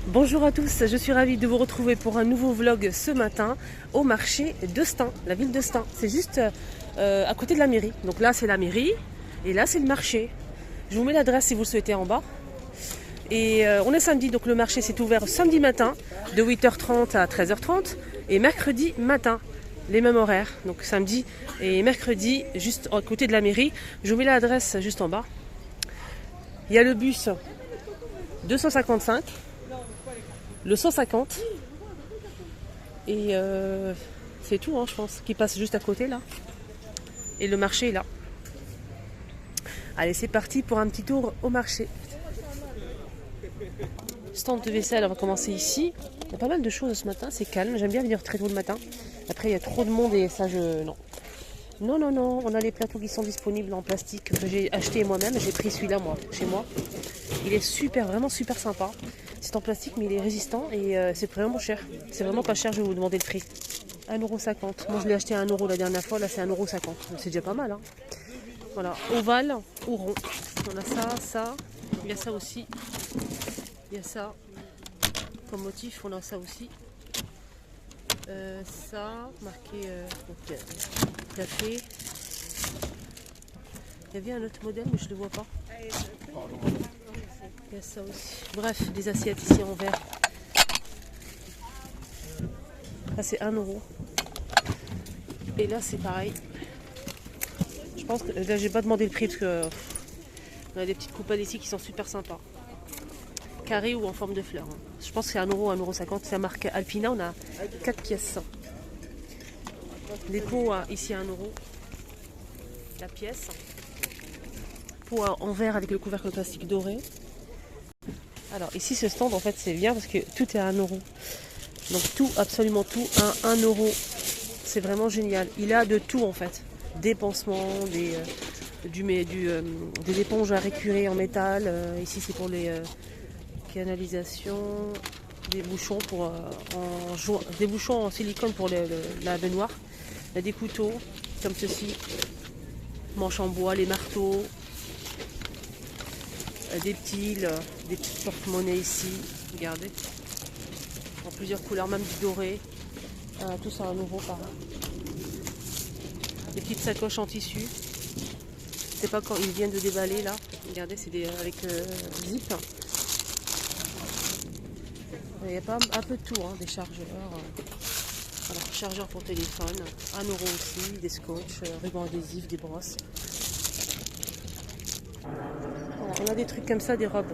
Bonjour à tous, je suis ravie de vous retrouver pour un nouveau vlog ce matin au marché de Stein, la ville de Stein. C'est juste à côté de la mairie. Donc là c'est la mairie et là c'est le marché. Je vous mets l'adresse si vous le souhaitez en bas. Et on est samedi, donc le marché s'est ouvert samedi matin de 8h30 à 13h30 et mercredi matin, les mêmes horaires. Donc samedi et mercredi juste à côté de la mairie. Je vous mets l'adresse juste en bas. Il y a le bus 255. Le 150 et c'est tout, je pense, qui passe juste à côté là. Et le marché est là. Allez, c'est parti pour un petit tour au marché. Stand de vaisselle, on va commencer ici. Il y a pas mal de choses ce matin, c'est calme. J'aime bien venir très tôt le matin. Après, il y a trop de monde et ça, non. Non, on a les plateaux qui sont disponibles en plastique que j'ai acheté moi-même. J'ai pris celui-là, moi, chez moi. Il est super, vraiment super sympa. C'est en plastique, mais il est résistant et c'est vraiment cher. C'est vraiment pas cher, je vais vous demander le prix. 1,50 €. Moi, je l'ai acheté à 1 € la dernière fois. Là, c'est 1,50 €. C'est déjà pas mal. Hein. Voilà, ovale ou rond. On a ça. Il y a ça aussi. Il y a ça. Comme motif, on a ça aussi. Ça, marqué café. Il y avait un autre modèle, mais je ne le vois pas. Il y a ça aussi. Bref, des assiettes ici en verre. Là, c'est 1 €. Et là, c'est pareil. Je pense que là, j'ai pas demandé le prix parce que on a des petites coupelles ici qui sont super sympas. Carré ou en forme de fleur. Je pense que c'est 1 €, 1,50 €. C'est la marque Alpina. On a 4 pièces. Les pots ici à 1 € la pièce. Pot en verre avec le couvercle plastique doré. Alors ici ce stand en fait c'est bien parce que tout est à 1 €. Donc tout, absolument tout à 1 €. C'est vraiment génial. Il a de tout en fait. Des pansements, des éponges à récurer en métal. Ici c'est pour les canalisations. Des bouchons des bouchons en silicone pour la baignoire. Il y a des couteaux comme ceci. Manches en bois, les marteaux. Des petites porte-monnaies ici. Regardez. En plusieurs couleurs, même du doré. Tout ça à 1 € par an. Des petites sacoches en tissu. Je sais pas quand ils viennent de déballer là. Regardez, c'est avec zip. Il y a pas un peu de tout, des chargeurs. Alors, chargeurs pour téléphone, 1 € aussi, des scotch, rubans adhésifs, des brosses. Voilà, on a des trucs comme ça, des robes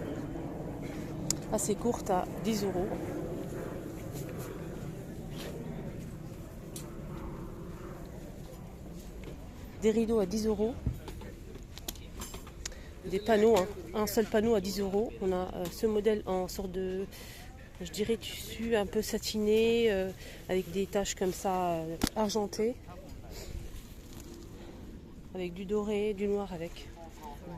assez courtes à 10 €. Des rideaux à 10 €. Des panneaux, un seul panneau à 10 €. On a ce modèle en sorte de, je dirais, tissu un peu satiné, avec des taches comme ça argentées. Avec du doré, du noir avec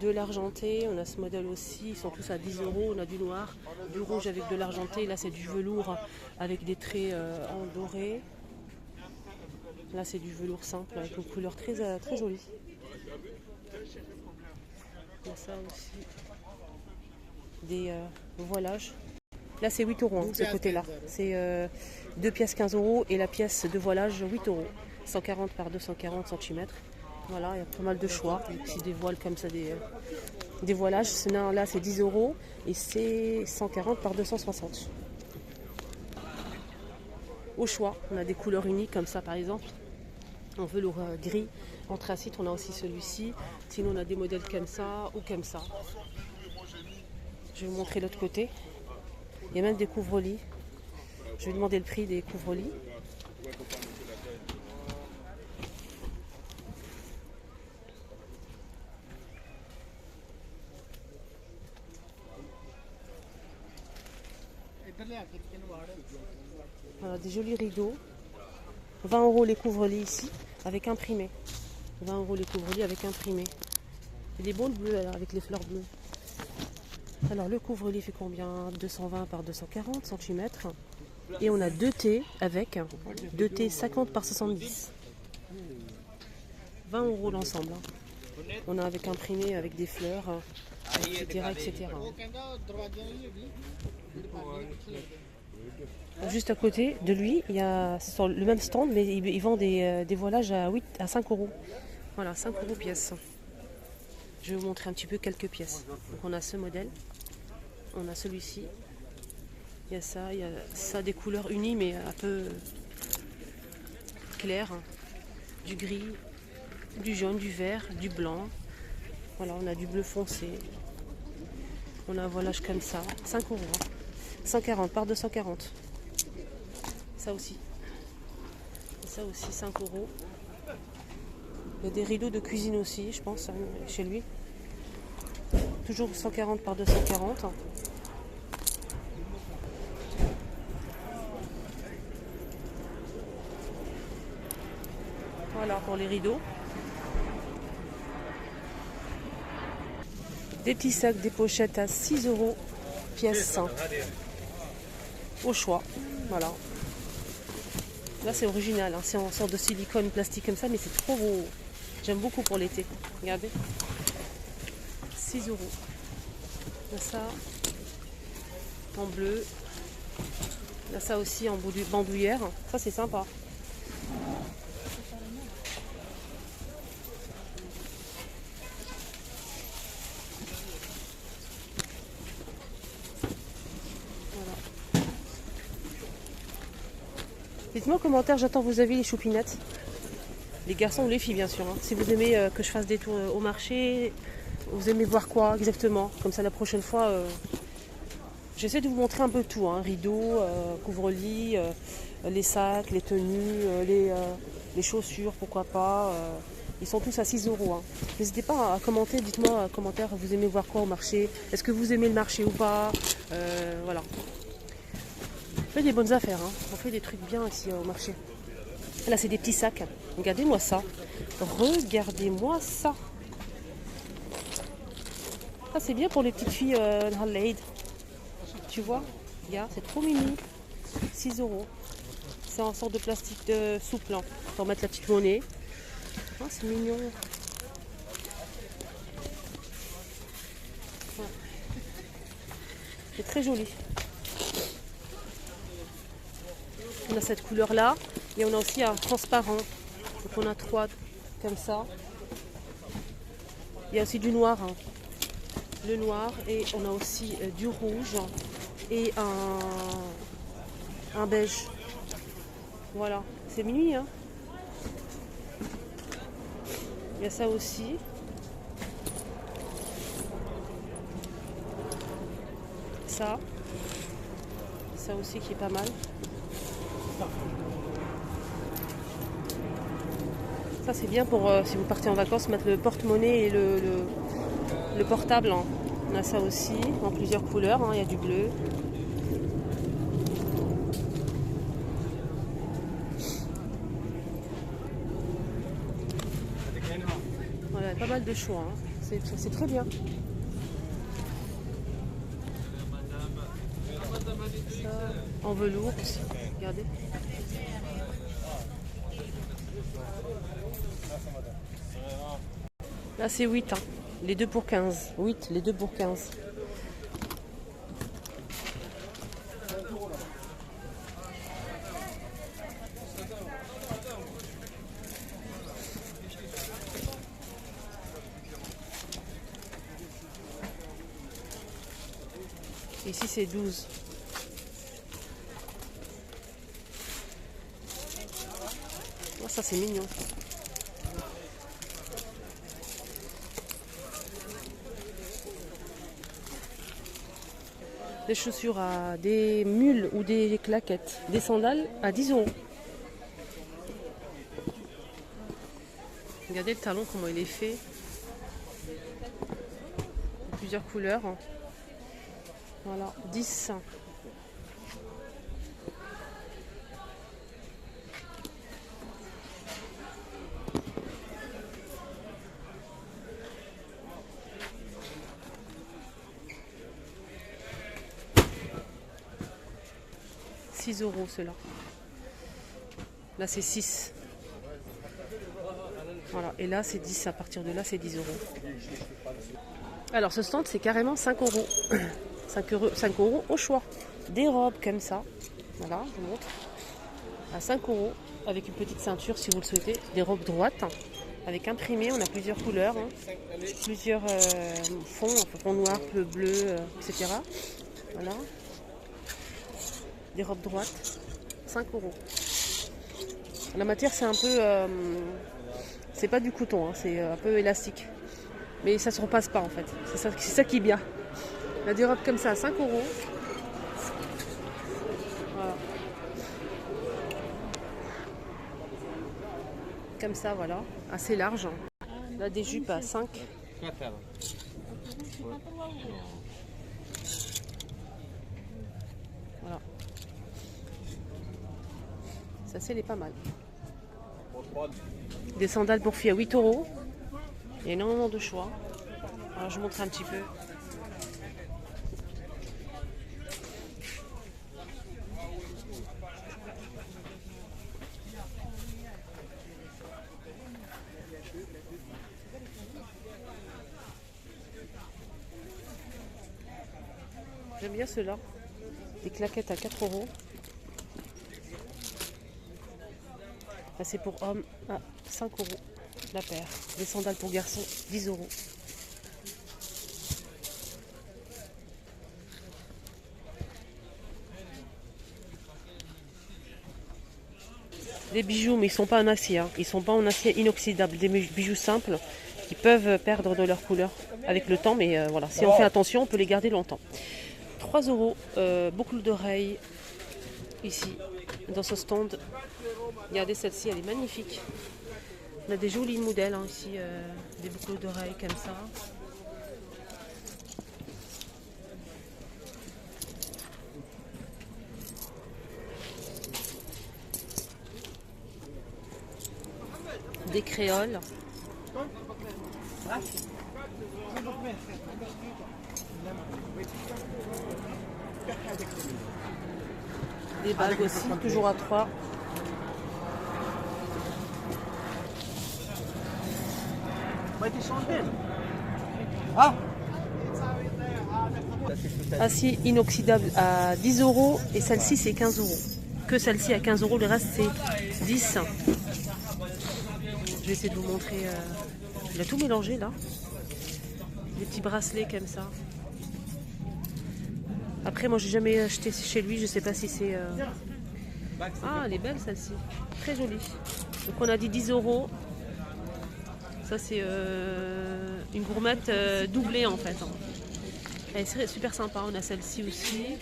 de l'argenté. On a ce modèle aussi, ils sont tous à 10 €. On a du noir, du rouge avec de l'argenté. Là c'est du velours avec des traits en doré. Là c'est du velours simple avec une couleur très jolie. Il y a ça aussi. Des voilages. Là c'est 8 € ce côté-là. C'est 2 pièces 15 € et la pièce de voilage 8 €. 140 par 240 cm. Voilà, il y a pas mal de choix. Ici des voiles comme ça, des voilages. Là c'est 10 € et c'est 140 par 260. Au choix, on a des couleurs uniques comme ça par exemple. En velours gris, anthracite, on a aussi celui-ci. Sinon on a des modèles comme ça ou comme ça. Je vais vous montrer l'autre côté. Il y a même des couvre-lits. Je vais demander le prix des couvre-lits. Voilà, des jolis rideaux. 20 € les couvre-lits ici, avec imprimé. 20 € les couvre-lits avec imprimé. Et des bons bleus alors, avec les fleurs bleues. Alors le couvre-lit fait combien? 220 par 240 cm. Et on a 2 T avec 2 T 50 par 70. 20 € l'ensemble. On a avec imprimé avec des fleurs. etc., etc. Juste à côté de lui, il y a sur le même stand, mais il vend des voilages à 5 euros. Voilà, 5 euros pièce. Je vais vous montrer un petit peu quelques pièces. Donc on a ce modèle, on a celui-ci. Il y a ça des couleurs unies mais un peu claires. Du gris, du jaune, du vert, du blanc. Voilà, on a du bleu foncé. On a un voilage comme ça, 5 euros. 140 par 240. Ça aussi. Et ça aussi, 5 euros. Il y a des rideaux de cuisine aussi, je pense, chez lui. Toujours 140 par 240. Voilà pour les rideaux. Des petits sacs, des pochettes à 6 euros pièce. Au choix. Voilà. Là c'est original, hein. C'est en sorte de silicone plastique comme ça, mais c'est trop beau. J'aime beaucoup pour l'été. Regardez. 6 euros. Il y a ça en bleu. Il y a ça aussi en bandoulière. Ça c'est sympa. Dites-moi en commentaire, j'attends vos avis les choupinettes. Les garçons ou les filles bien sûr. Hein. Si vous aimez que je fasse des tours au marché, vous aimez voir quoi exactement. Comme ça la prochaine fois, j'essaie de vous montrer un peu tout. Hein. Rideaux, couvre-lit, les sacs, les tenues, les chaussures, pourquoi pas. Ils sont tous à 6 euros. Hein. N'hésitez pas à commenter, dites-moi en commentaire, vous aimez voir quoi au marché. Est-ce que vous aimez le marché ou pas. Voilà. On fait des bonnes affaires, hein. On fait des trucs bien ici au marché. Là c'est des petits sacs. Regardez-moi ça. Regardez-moi ça. Ça c'est bien pour les petites filles Nhalleid. Tu vois, regarde, c'est trop mini. 6 euros. C'est en sorte de plastique souple hein, pour mettre la petite monnaie. Oh, c'est mignon. Ouais. C'est très joli. On a cette couleur là et on a aussi un transparent. Donc on a 3 comme ça. Il y a aussi du noir. Hein. Le noir et on a aussi du rouge et un beige. Voilà, c'est mini hein. Il y a ça aussi. Ça aussi qui est pas mal. Ça c'est bien pour si vous partez en vacances, mettre le porte-monnaie et le portable. Hein. On a ça aussi en plusieurs couleurs. Hein. Il y a du bleu. Voilà, pas mal de choix. Hein. C'est très bien. Ça, en velours aussi. Regardez. Là c'est 8 hein. Les 2 pour 15. 8, les 2 pour 15. Ici c'est 12. Oh, ça c'est mignon. Des chaussures à des mules ou des claquettes. Des sandales à 10 euros. Regardez le talon, comment il est fait. Plusieurs couleurs. Voilà, 10. €6 ceux-là. Là c'est 6. Voilà, et là c'est 10, à partir de là c'est 10 euros. Alors ce stand c'est carrément 5 euros. 5 euros au choix. Des robes comme ça. Voilà, je vous montre. À 5 euros avec une petite ceinture si vous le souhaitez. Des robes droites. Avec imprimé, on a plusieurs couleurs. Plusieurs fonds noir, bleu, etc. Voilà. Des robes droites. 5 euros. La matière c'est un peu... c'est pas du coton, hein, c'est un peu élastique. Mais ça se repasse pas en fait. C'est ça qui est bien. On a des robes comme ça à 5 euros. Voilà. Comme ça, voilà. Assez large. Là, des jupes à 5. Voilà. Ça, c'est pas mal. Des sandales pour filles à 8 euros. Il y a énormément de choix. Alors, je vous montre un petit peu. J'aime bien ceux-là. Des claquettes à 4 euros. Là, c'est pour hommes à 5 euros la paire. Des sandales pour garçons, 10 euros. Des bijoux, mais ils ne sont pas en acier. Hein. Ils ne sont pas en acier inoxydable. Des bijoux simples qui peuvent perdre de leur couleur avec le temps. Mais voilà, si on fait attention, on peut les garder longtemps. 3 euros, boucle d'oreilles ici, dans ce stand. Regardez celle-ci, elle est magnifique. On a des jolis modèles hein, ici, des boucles d'oreilles comme ça. Des créoles. Des bagues aussi, toujours à 3. Acier inoxydable à 10 euros et celle-ci c'est 15 euros. Que celle-ci à 15 euros, le reste c'est 10. Je vais essayer de vous montrer. Il a tout mélangé là. Des petits bracelets comme ça. Après, moi j'ai jamais acheté chez lui, je sais pas si c'est. Ah, elle est belle celle-ci. Très jolie. Donc on a dit 10 euros. Ça c'est une gourmette doublée en fait. Elle est super sympa. On a celle-ci aussi.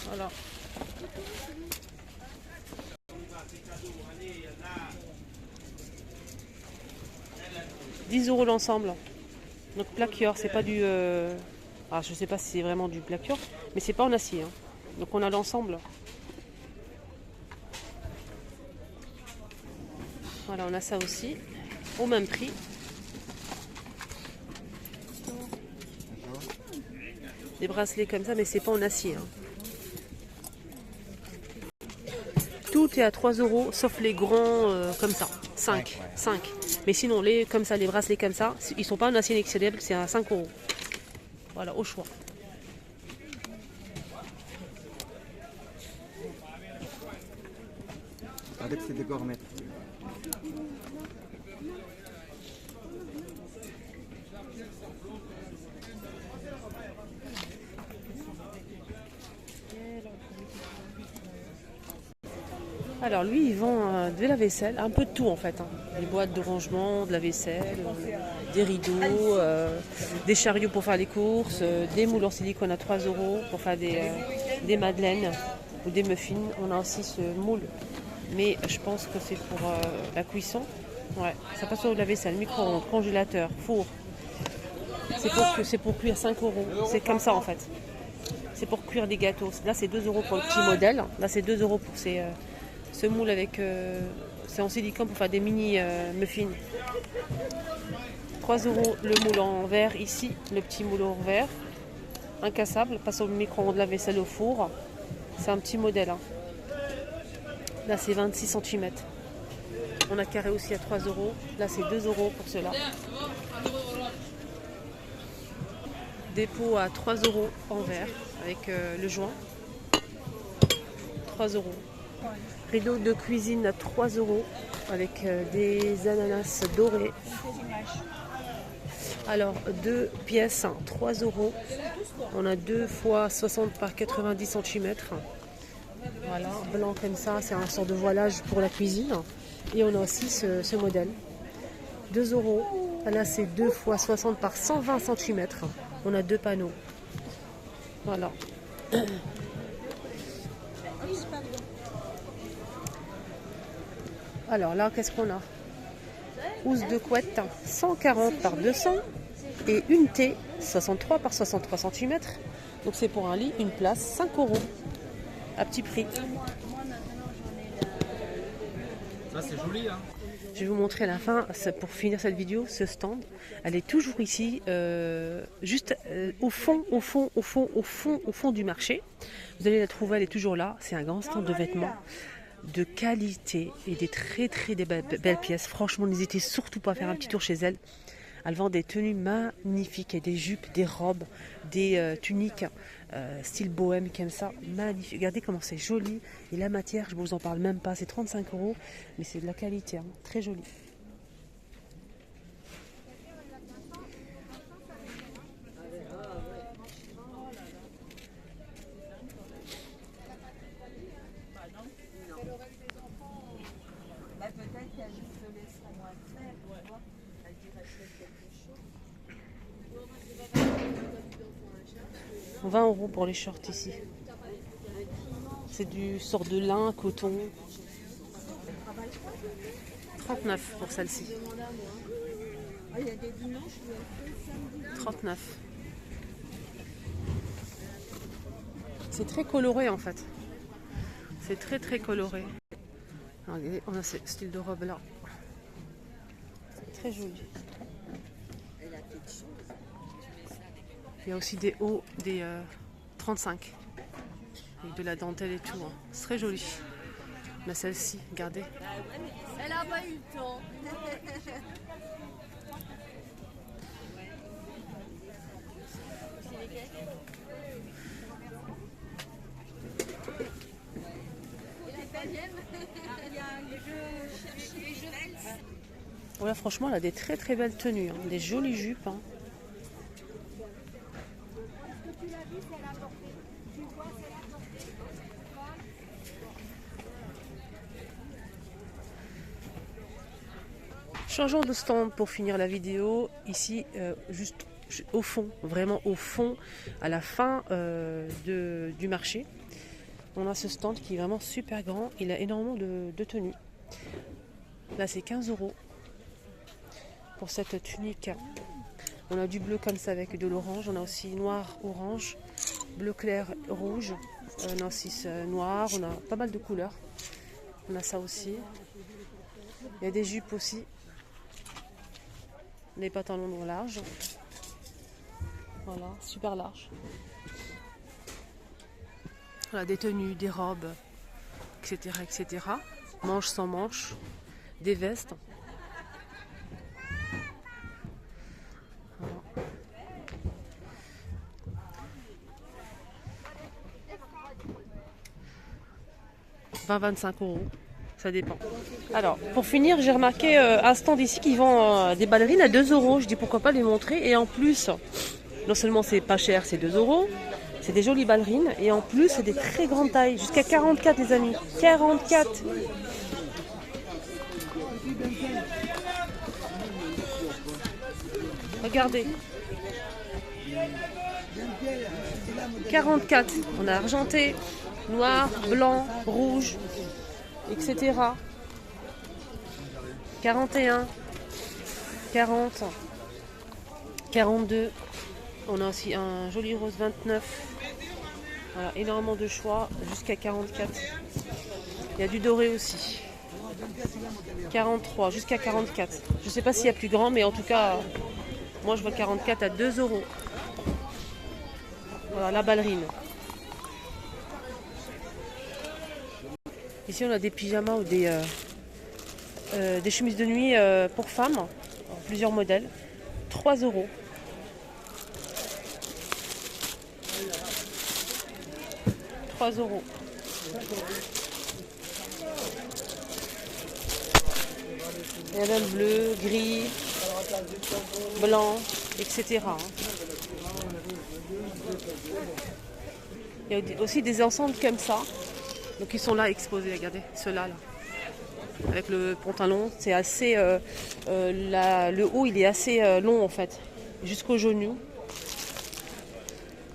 Voilà. 10 euros l'ensemble. Donc plaqueur, c'est pas du. Ah, je sais pas si c'est vraiment du plaqueur, mais c'est pas en acier. Hein. Donc on a l'ensemble. Voilà, on a ça aussi. Au même prix. Des bracelets comme ça, mais c'est pas en acier. Hein. Tout est à 3 euros, sauf les grands comme ça. 5. Mais sinon, comme ça, les bracelets comme ça, ils sont pas en acier inoxydable, c'est à 5 euros. Voilà, au choix. Avec c'est des gourmettes. Alors lui, il vend de la vaisselle, un peu de tout en fait. Hein. Des boîtes de rangement, de la vaisselle, des rideaux, des chariots pour faire les courses, des moules en silicone à 3 euros pour faire des madeleines ou des muffins. On a aussi ce moule, mais je pense que c'est pour la cuisson. Ouais, ça passe sur de la vaisselle, micro-ondes, congélateur, four. C'est pour cuire 5 euros. C'est comme ça en fait. C'est pour cuire des gâteaux. Là c'est 2 euros pour le petit modèle. Là c'est 2 euros pour ce moule avec. C'est en silicone pour faire des mini muffins. 3 euros le moule en verre ici, le petit moule en verre. incassable, passe au micro-ondes, la vaisselle, au four. C'est un petit modèle. Hein. Là, c'est 26 cm. On a carré aussi à 3 euros. Là, c'est 2 euros pour cela. Dépôt à 3 euros en verre avec le joint. 3 euros. Rideau de cuisine à 3 euros avec des ananas dorés. Alors, 2 pièces, 3 euros. On a 2 fois 60 par 90 cm. Voilà, blanc comme ça, c'est un sort de voilage pour la cuisine. Et on a aussi ce modèle. 2 euros. Là, c'est 2 fois 60 par 120 cm. On a 2 panneaux. Voilà. Alors là, qu'est-ce qu'on a? Housse de couette 140 par 200 et une T 63 par 63 cm. Donc c'est pour un lit, une place, 5 euros à petit prix. Ça c'est joli hein. Je vais vous montrer à la fin, pour finir cette vidéo, ce stand. Elle est toujours ici, juste au fond du marché. Vous allez la trouver, elle est toujours là. C'est un grand stand de vêtements de qualité et des belles pièces. Franchement, n'hésitez surtout pas à faire un petit tour chez elle. Elle vend des tenues magnifiques, et des jupes, des robes, des tuniques style bohème comme ça, magnifique. Regardez comment c'est joli. Et la matière, je ne vous en parle même pas, c'est 35 euros, mais c'est de la qualité, hein. Très joli. Peut-être qu'elle juste le laissera moins faire, tu vois. Elle dirait quelque chose. 20 euros pour les shorts ici. C'est du sort de lin, coton. 39 pour celle-ci. 39. C'est très coloré en fait. C'est très coloré. Regardez, on a ce style de robe là. C'est très joli. Il y a aussi des hauts, des 35. Avec de la dentelle et tout. Hein. C'est très joli. On a celle-ci, regardez. Elle a pas eu le temps. Voilà, franchement, elle a des très belles tenues, hein. Des jolies jupes. Hein. Changeons de stand pour finir la vidéo. Ici, juste au fond, vraiment au fond, à la fin du marché. On a ce stand qui est vraiment super grand. Il a énormément de tenues. Là, c'est 15 euros pour cette tunique. On a du bleu comme ça avec de l'orange. On a aussi noir, orange, bleu clair, rouge. On a aussi noir. On a pas mal de couleurs. On a ça aussi. Il y a des jupes aussi. Des pantalons larges. Voilà, super large. Voilà, des tenues, des robes, etc. Manches sans manches, des vestes. Voilà. 20-25 euros, ça dépend. Alors, pour finir, j'ai remarqué un stand ici qui vend des ballerines à 2 euros. Je dis pourquoi pas les montrer. Et en plus, non seulement c'est pas cher, c'est 2 euros. C'est des jolies ballerines et en plus c'est des très grandes tailles, jusqu'à 44 les amis, 44. Regardez. 44, on a argenté, noir, blanc, rouge, etc. 41, 40, 42. On a aussi un joli rose 29. Voilà, énormément de choix, jusqu'à 44. Il y a du doré aussi. 43, jusqu'à 44. Je ne sais pas s'il y a plus grand, mais en tout cas, moi je vois 44 à 2 euros. Voilà, la ballerine. Ici, on a des pyjamas ou des chemises de nuit pour femmes, en plusieurs modèles. 3 €. €. Il y a même bleu, gris, blanc, etc. Il y a aussi des ensembles comme ça. Donc ils sont là exposés, regardez, ceux-là. Là. Avec le pantalon, c'est assez... le haut, il est assez long en fait, jusqu'au genou.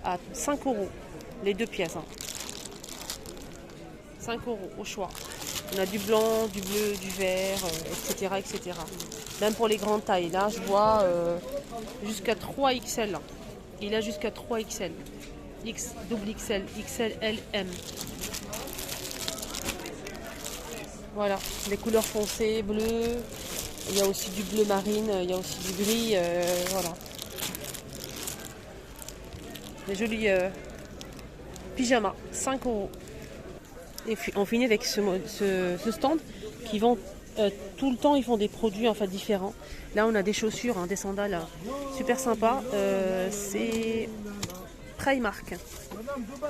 À 5 €, les 2 pièces. 5 € au choix. On a du blanc, du bleu, du vert, etc., etc. Même pour les grandes tailles. Là, je vois jusqu'à 3 XL. Il a jusqu'à 3 XL. X, double XL, XL, L, M. Voilà, les couleurs foncées, bleu. Il y a aussi du bleu marine, il y a aussi du gris. Voilà. Des jolis pyjamas, 5 €. Et on finit avec ce stand qui vend tout le temps, ils font des produits en fait différents. Là on a des chaussures, hein, des sandales super sympas. C'est Primark.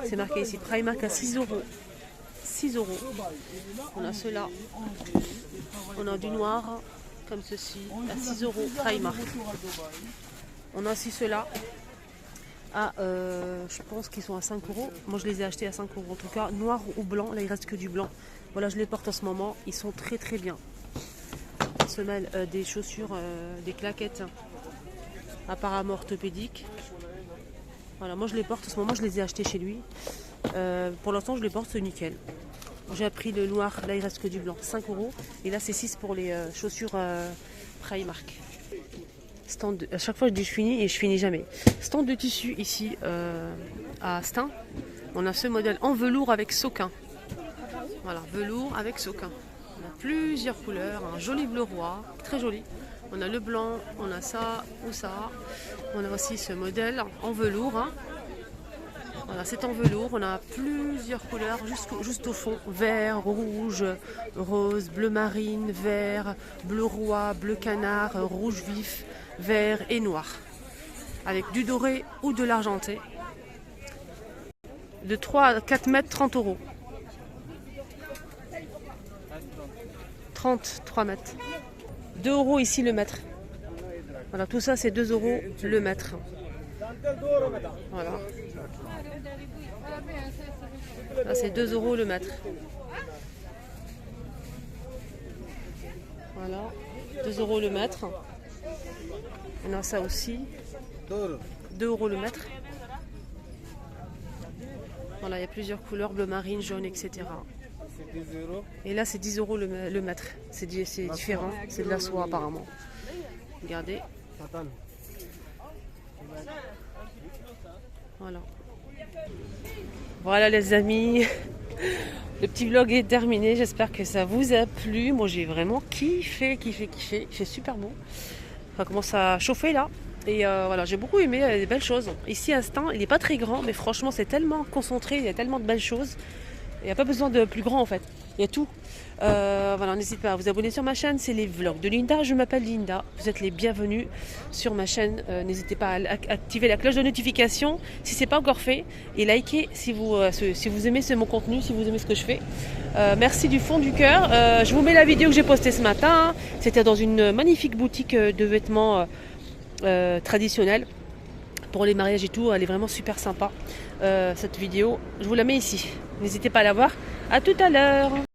C'est marqué ici Primark à 6 €. 6 €. On a ceux-là. On a du noir comme ceci à 6 € Primark. On a aussi ceux-là. Je pense qu'ils sont à 5 €. Moi je les ai achetés à 5 € en tout cas, noir ou blanc. Là il reste que du blanc. Voilà, je les porte en ce moment. Ils sont très très bien. Semelles, des chaussures, des claquettes apparemment orthopédiques. Voilà, moi je les porte en ce moment. Je les ai achetés chez lui. Pour l'instant je les porte nickel. J'ai pris le noir. Là il reste que du blanc. 5 €. Et là c'est 6 pour les chaussures Primark. Stand à chaque fois je dis je finis et je finis jamais. Stand de tissu ici à Stein. On a ce modèle en velours avec sequin. Voilà, velours avec sequin. On a plusieurs couleurs, un joli bleu roi, très joli. On a le blanc, on a ça ou ça. On a aussi ce modèle en velours. Hein. Voilà, c'est en velours. On a plusieurs couleurs juste au fond. Vert, rouge, rose, bleu marine, vert, bleu roi, bleu canard, rouge vif, vert et noir. Avec du doré ou de l'argenté. De 3 à 4 mètres, 30 €. 3 mètres. 2 € ici le mètre. Voilà, tout ça c'est 2 € le mètre. Voilà. Là c'est 2 € le mètre. Voilà. 2 € le mètre. On a ça aussi. 2 € le mètre. Voilà, il y a plusieurs couleurs, bleu marine, jaune, etc. Et là, c'est 10 € le mètre. C'est différent, c'est de la soie apparemment. Regardez. Voilà. Voilà les amis. Le petit vlog est terminé. J'espère que ça vous a plu. Moi, j'ai vraiment kiffé. Il fait super beau. Ça commence à chauffer là. Et voilà, j'ai beaucoup aimé, il y a des belles choses. Ici à Stein, il n'est pas très grand, mais franchement c'est tellement concentré, il y a tellement de belles choses. Il n'y a pas besoin de plus grand en fait, il y a tout. Voilà, n'hésitez pas à vous abonner sur ma chaîne, c'est les vlogs de Linda, je m'appelle Linda. Vous êtes les bienvenus sur ma chaîne. N'hésitez pas à activer la cloche de notification si ce n'est pas encore fait. Et likez si vous aimez mon contenu, si vous aimez ce que je fais. Merci du fond du cœur. Je vous mets la vidéo que j'ai postée ce matin. C'était dans une magnifique boutique de vêtements traditionnelle pour les mariages et tout, elle est vraiment super sympa cette vidéo, je vous la mets ici, n'hésitez pas à la voir. À tout à l'heure.